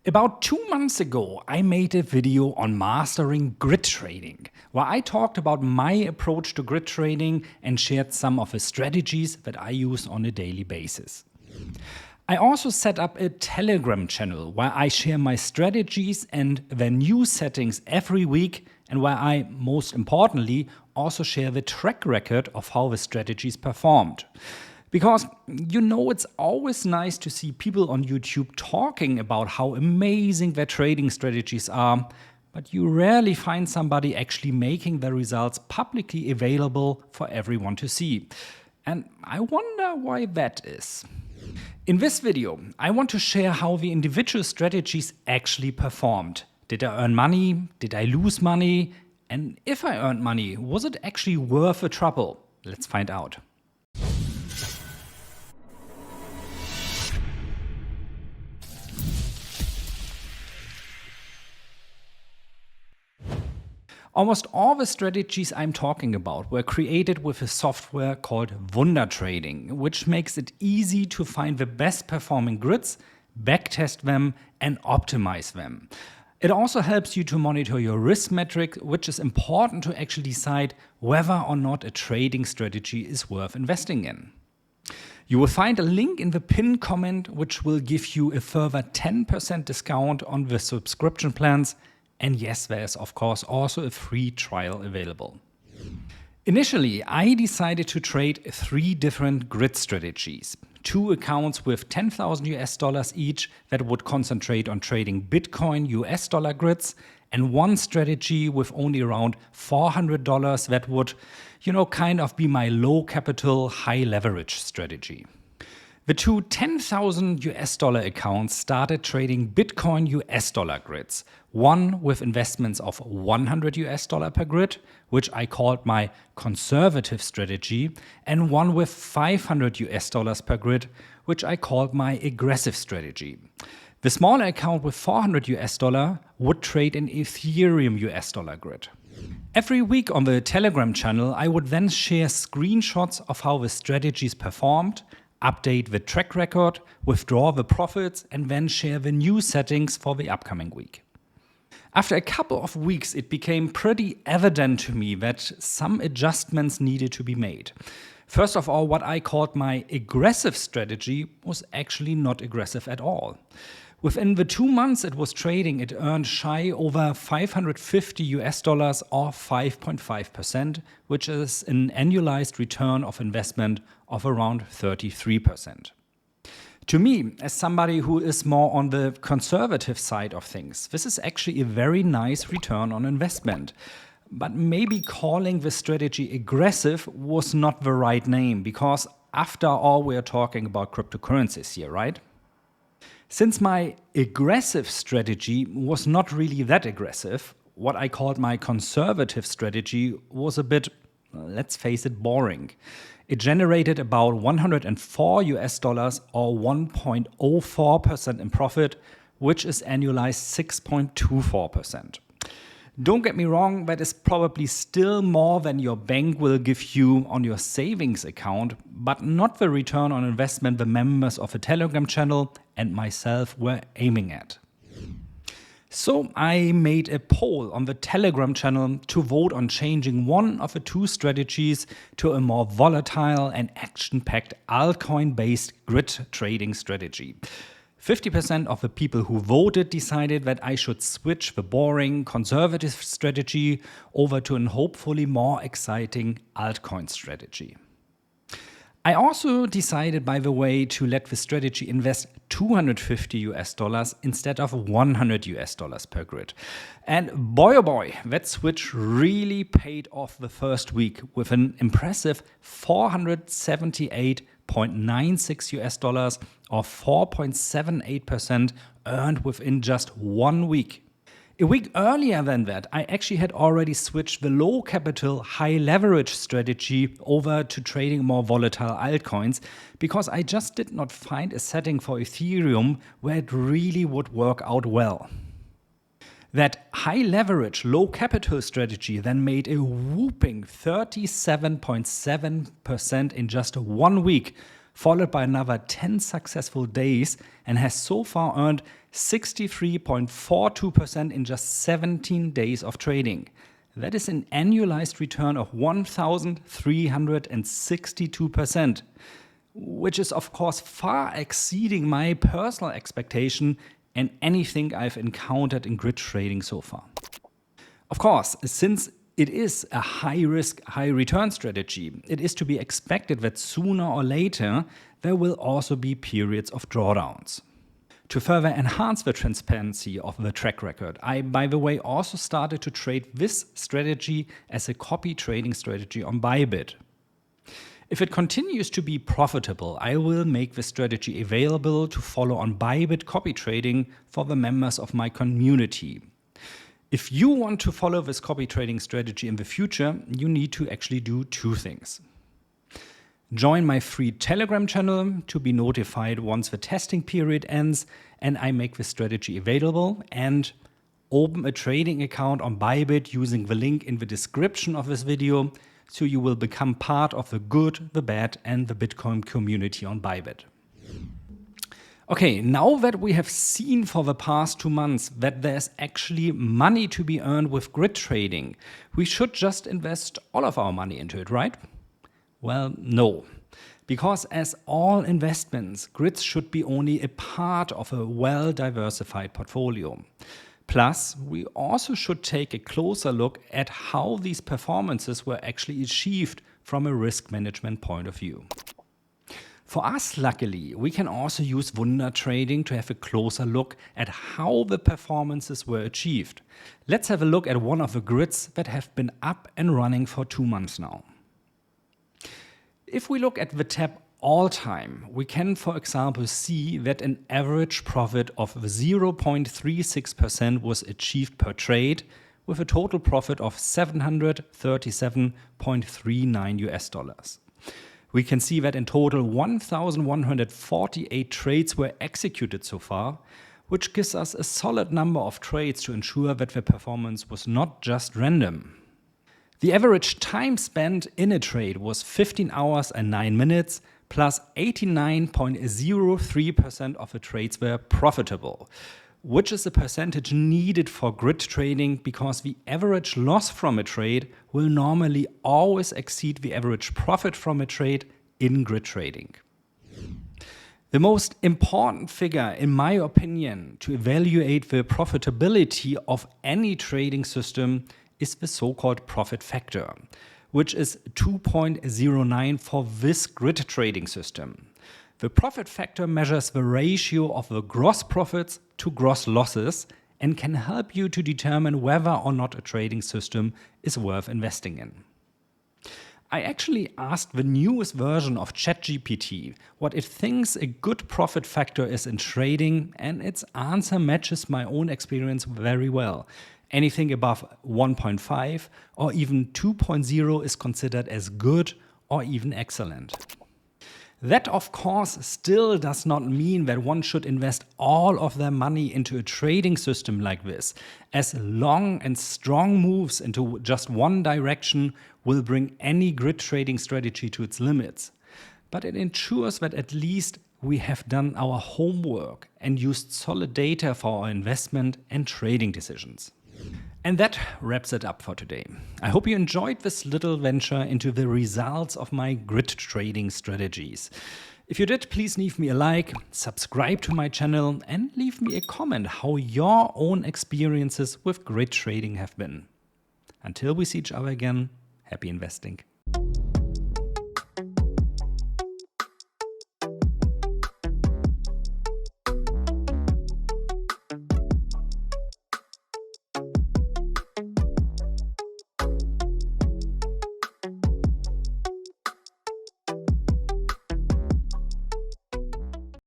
About 2 months ago, I made a video on mastering grid trading, where I talked about my approach to grid trading and shared some of the strategies that I use on a daily basis. I also set up a Telegram channel where I share my strategies and the new settings every week, and where I, most importantly, also share the track record of how the strategies performed. Because, it's always nice to see people on YouTube talking about how amazing their trading strategies are, but you rarely find somebody actually making the results publicly available for everyone to see. And I wonder why that is. In this video, I want to share how the individual strategies actually performed. Did I earn money? Did I lose money? And if I earned money, was it actually worth the trouble? Let's find out. Almost all the strategies I'm talking about were created with a software called Wundertrading, which makes it easy to find the best performing grids, backtest them, and optimize them. It also helps you to monitor your risk metric, which is important to actually decide whether or not a trading strategy is worth investing in. You will find a link in the pinned comment, which will give you a further 10% discount on the subscription plans. And yes, there is of course also a free trial available. Initially, I decided to trade 3 different grid strategies. 2 accounts with $10,000 each that would concentrate on trading Bitcoin US dollar grids, and 1 strategy with only around $400 that would, kind of be my low capital, high leverage strategy. The 2 $10,000 accounts started trading Bitcoin US dollar grids, one with investments of $100 per grid, which I called my conservative strategy, and one with $500 per grid, which I called my aggressive strategy. The smaller account with $400 would trade an Ethereum US dollar grid. Every week on the Telegram channel, I would then share screenshots of how the strategies performed, update the track record, withdraw the profits, and then share the new settings for the upcoming week. After a couple of weeks, it became pretty evident to me that some adjustments needed to be made. First of all, what I called my aggressive strategy was actually not aggressive at all. Within the 2 months it was trading, it earned shy over $550 or 5.5%, which is an annualized return of investment of around 33%. To me, as somebody who is more on the conservative side of things, this is actually a very nice return on investment. But maybe calling the strategy aggressive was not the right name, because after all, we are talking about cryptocurrencies here, right? Since my aggressive strategy was not really that aggressive, what I called my conservative strategy was a bit, let's face it, boring. It generated about $104 or 1.04% in profit, which is annualized 6.24%. Don't get me wrong, that is probably still more than your bank will give you on your savings account, but not the return on investment the members of a Telegram channel and myself were aiming at. So I made a poll on the Telegram channel to vote on changing one of the 2 strategies to a more volatile and action-packed altcoin-based grid trading strategy. 50% of the people who voted decided that I should switch the boring conservative strategy over to an hopefully more exciting altcoin strategy. I also decided, by the way, to let the strategy invest $250 instead of $100 per grid. And boy oh boy, that switch really paid off the first week with an impressive $478.96 or 4.78% earned within just 1 week. A week earlier than that, I actually had already switched the low capital, high leverage strategy over to trading more volatile altcoins, because I just did not find a setting for Ethereum where it really would work out well. That high leverage, low capital strategy then made a whopping 37.7% in just 1 week. followed by another 10 successful days, and has so far earned 63.42% in just 17 days of trading. That is an annualized return of 1,362%, which is of course far exceeding my personal expectation and anything I've encountered in grid trading so far. Of course, since it is a high-risk, high-return strategy, it is to be expected that sooner or later there will also be periods of drawdowns. To further enhance the transparency of the track record, I, by the way, also started to trade this strategy as a copy trading strategy on ByBit. If it continues to be profitable, I will make the strategy available to follow on ByBit copy trading for the members of my community. If you want to follow this copy trading strategy in the future, you need to actually do two things. Join my free Telegram channel to be notified once the testing period ends and I make the strategy available, and open a trading account on ByBit using the link in the description of this video so you will become part of the good, the bad and the Bitcoin community on ByBit. Okay, now that we have seen for the past 2 months that there's actually money to be earned with grid trading, we should just invest all of our money into it, right? Well, no. Because as all investments, grids should be only a part of a well-diversified portfolio. Plus, we also should take a closer look at how these performances were actually achieved from a risk management point of view. For us, luckily, we can also use Wundertrading to have a closer look at how the performances were achieved. Let's have a look at one of the grids that have been up and running for 2 months now. If we look at the tab All Time, we can, for example, see that an average profit of 0.36% was achieved per trade, with a total profit of $737.39. We can see that in total 1,148 trades were executed so far, which gives us a solid number of trades to ensure that the performance was not just random. The average time spent in a trade was 15 hours and 9 minutes, plus 89.03% of the trades were profitable, which is the percentage needed for grid trading because the average loss from a trade will normally always exceed the average profit from a trade in grid trading. The most important figure, in my opinion, to evaluate the profitability of any trading system is the so-called profit factor, which is 2.09 for this grid trading system. The profit factor measures the ratio of the gross profits to gross losses and can help you to determine whether or not a trading system is worth investing in. I actually asked the newest version of ChatGPT what it thinks a good profit factor is in trading, and its answer matches my own experience very well. Anything above 1.5 or even 2.0 is considered as good or even excellent. That, of course, still does not mean that one should invest all of their money into a trading system like this, as long and strong moves into just one direction will bring any grid trading strategy to its limits. But it ensures that at least we have done our homework and used solid data for our investment and trading decisions. And that wraps it up for today. I hope you enjoyed this little venture into the results of my grid trading strategies. If you did, please leave me a like, subscribe to my channel, and leave me a comment how your own experiences with grid trading have been. Until we see each other again, happy investing.